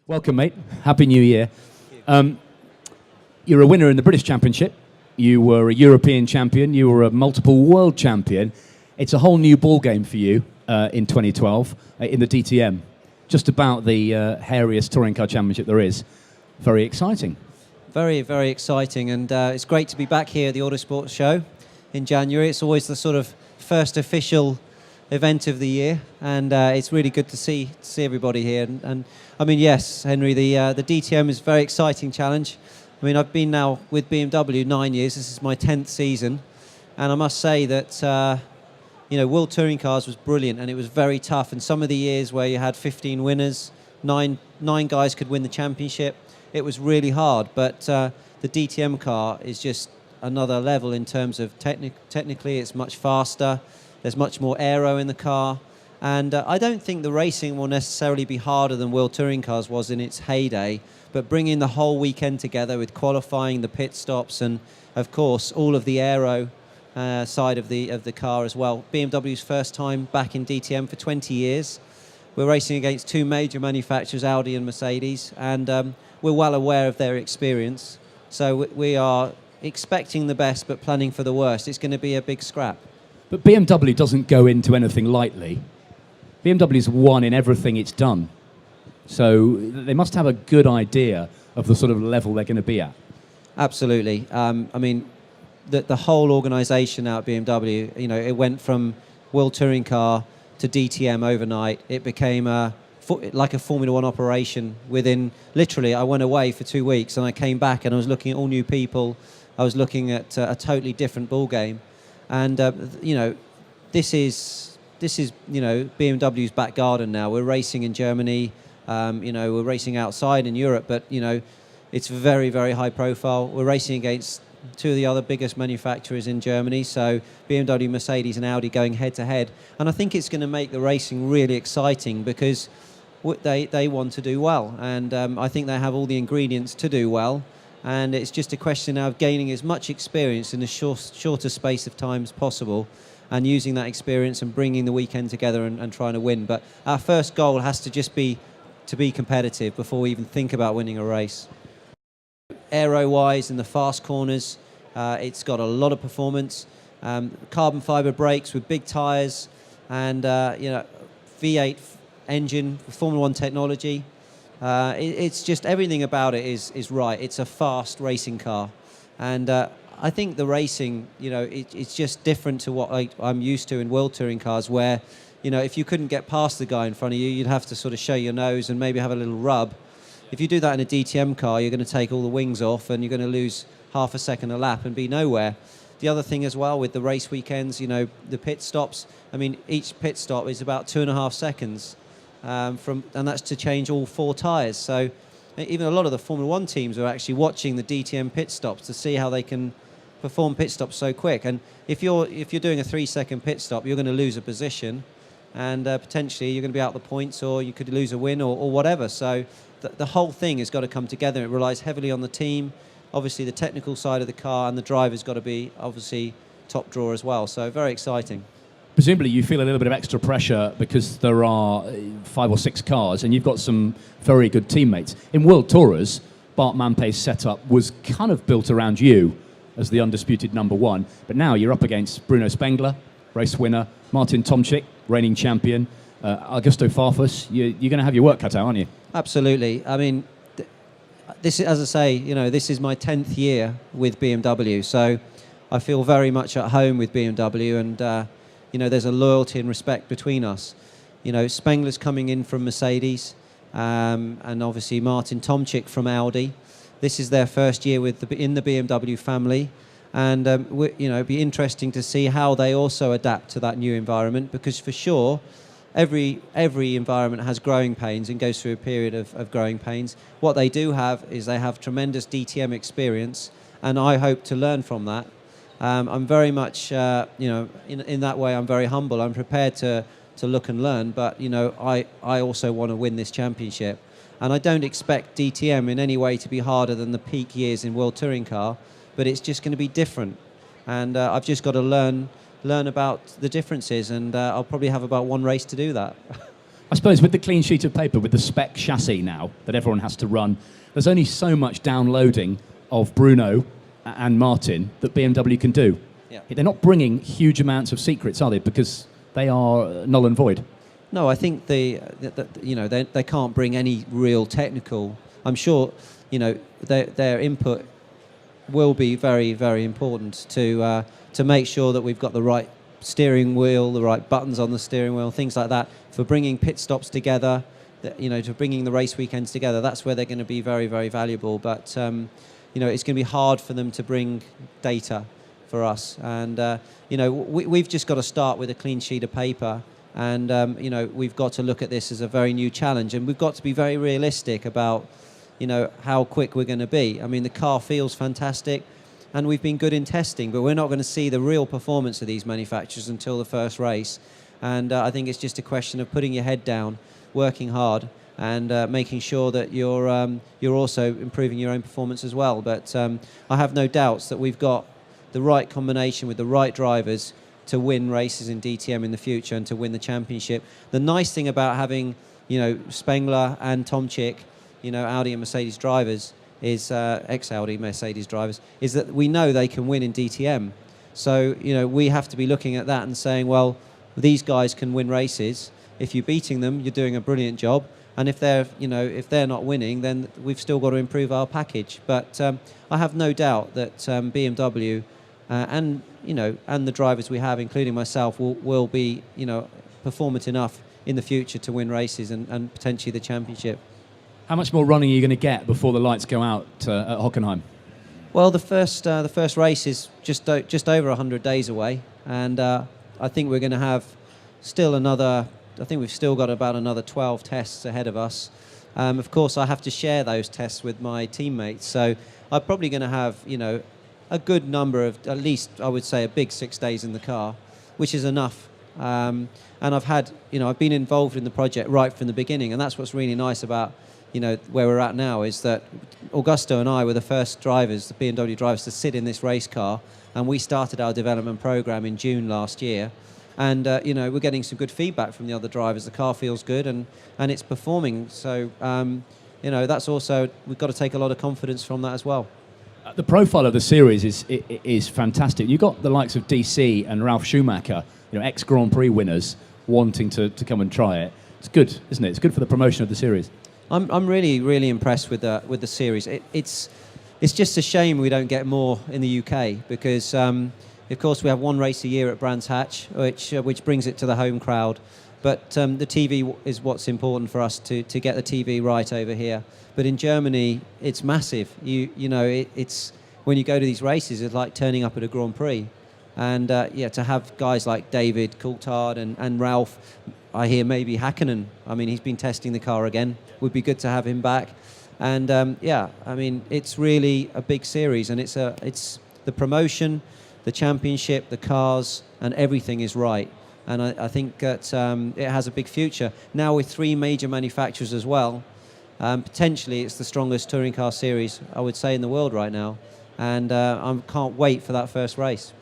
Welcome, mate. Happy New Year. You're a winner in the British Championship. You were a European champion. You were a multiple world champion. It's a whole new ball game for you in 2012 in the DTM. Just about the hairiest touring car championship there is. Very exciting. Very, very exciting, and it's great to be back here at the Autosport show in January. It's always the sort of first official event of the year, and it's really good to see everybody here. And I mean, yes, Henry, the DTM is a very exciting challenge. I mean, I've been now with BMW 9 years. This is my 10th season, and I must say that World Touring Cars was brilliant, and it was very tough. And some of the years where you had 15 winners, nine guys could win the championship, it was really hard. But the DTM car is just another level in terms of technically it's much faster. There's much more aero in the car, and I don't think the racing will necessarily be harder than World Touring Cars was in its heyday, but bringing the whole weekend together with qualifying, the pit stops, and of course all of the aero side of the car as well. BMW's first time back in DTM for 20 years. We're racing against two major manufacturers, Audi and Mercedes, and we're well aware of their experience. So we are expecting the best but planning for the worst. It's going to be a big scrap. But BMW doesn't go into anything lightly. BMW's won in everything it's done. So they must have a good idea of the sort of level they're going to be at. Absolutely. I mean, the whole organisation now at BMW, it went from World Touring Car to DTM overnight. It became like a Formula One operation within, literally, I went away for 2 weeks and I came back and I was looking at all new people. I was looking at a totally different ball game. And, this is BMW's back garden now. We're racing in Germany, we're racing outside in Europe, but, it's very, very high profile. We're racing against two of the other biggest manufacturers in Germany, so BMW, Mercedes and Audi going head to head. And I think it's going to make the racing really exciting because they want to do well. And I think they have all the ingredients to do well. And it's just a question now of gaining as much experience in the shorter space of time as possible and using that experience and bringing the weekend together and trying to win. But our first goal has to just be to be competitive before we even think about winning a race. Aero-wise in the fast corners, it's got a lot of performance. Carbon fibre brakes with big tyres and V8 engine, Formula One technology. It's just everything about it is right. It's a fast racing car, and I think the racing, it's just different to what I'm used to in World Touring Cars, where if you couldn't get past the guy in front of you, you'd have to sort of show your nose and maybe have a little rub. If you do that in a DTM car, you're going to take all the wings off and you're going to lose half a second a lap and be nowhere. The other thing as well with the race weekends, the pit stops. I mean, each pit stop is about 2.5 seconds. And that's to change all 4 tyres. So even a lot of the Formula One teams are actually watching the DTM pit stops to see how they can perform pit stops so quick. And if you're doing a 3-second pit stop, you're going to lose a position, and potentially you're going to be out the points, or you could lose a win or whatever. So the whole thing has got to come together. It relies heavily on the team, obviously the technical side of the car, and the driver's got to be obviously top drawer as well. So very exciting. Presumably you feel a little bit of extra pressure because there are 5 or 6 cars and you've got some very good teammates. In World Tourers, Bart Mampey's setup was kind of built around you as the undisputed number 1, but now you're up against Bruno Spengler, race winner, Martin Tomczyk, reigning champion, Augusto Farfus. You're going to have your work cut out, aren't you? Absolutely. I mean, this, as I say, this is my 10th year with BMW, so I feel very much at home with BMW, and there's a loyalty and respect between us. Spengler's coming in from Mercedes, and obviously Martin Tomczyk from Audi. This is their first year in the BMW family, and it'd be interesting to see how they also adapt to that new environment, because for sure, every environment has growing pains and goes through a period of growing pains. What they do have is they have tremendous DTM experience, and I hope to learn from that. I'm very much, in that way, I'm very humble. I'm prepared to look and learn, but, I also want to win this championship. And I don't expect DTM in any way to be harder than the peak years in World Touring Car, but it's just going to be different. And I've just got to learn about the differences, and I'll probably have about 1 race to do that. I suppose with the clean sheet of paper, with the spec chassis now that everyone has to run, there's only so much downloading of Bruno and Martin that BMW can do. Yeah. They're not bringing huge amounts of secrets, are they? Because they are null and void. No, I think they can't bring any real technical. I'm sure, their input will be very, very important to make sure that we've got the right steering wheel, the right buttons on the steering wheel, things like that, for bringing pit stops together, to bringing the race weekends together. That's where they're going to be very, very valuable. But it's going to be hard for them to bring data for us. And we've just got to start with a clean sheet of paper. And we've got to look at this as a very new challenge, and we've got to be very realistic about how quick we're going to be. I mean, the car feels fantastic, and we've been good in testing, but we're not going to see the real performance of these manufacturers until the first race. And I think it's just a question of putting your head down, working hard, and making sure that you're also improving your own performance as well. But I have no doubts that we've got the right combination with the right drivers to win races in DTM in the future and to win the championship. The nice thing about having, Spengler and Tomczyk, Audi and Mercedes drivers, is ex-Audi Mercedes drivers, is that we know they can win in DTM. So, we have to be looking at that and saying, well, these guys can win races. If you're beating them, you're doing a brilliant job. And if they're not winning, then we've still got to improve our package. But I have no doubt that BMW and the drivers we have, including myself, will be, performant enough in the future to win races and potentially the championship. How much more running are you going to get before the lights go out at Hockenheim? Well, the first race is just over 100 days away, and I think we're going to have still another. I think we've still got about another 12 tests ahead of us. Of course, I have to share those tests with my teammates, so I'm probably going to have a good number of, at least I would say, a big 6 days in the car, which is enough. And I've been involved in the project right from the beginning, and that's what's really nice about where we're at now, is that Augusto and I were the first drivers, the BMW drivers, to sit in this race car, and we started our development program in June last year. And we're getting some good feedback from the other drivers. The car feels good and it's performing. So that's also, we've got to take a lot of confidence from that as well. The profile of the series is fantastic. You've got the likes of DC and Ralf Schumacher, ex-Grand Prix winners, wanting to come and try it. It's good, isn't it? It's good for the promotion of the series. I'm really, really impressed with the series. It's just a shame we don't get more in the UK, because of course we have one race a year at Brands Hatch, which brings it to the home crowd. But the TV is what's important for us to get the TV right over here. But in Germany, it's massive. It's when you go to these races, it's like turning up at a Grand Prix. And to have guys like David Coulthard and Ralph, I hear maybe Hakkinen. I mean, he's been testing the car again. Would be good to have him back. And it's really a big series, and it's the promotion, the championship, the cars, and everything is right. And I think that it has a big future. Now with 3 major manufacturers as well, potentially it's the strongest touring car series, I would say, in the world right now. And I can't wait for that first race.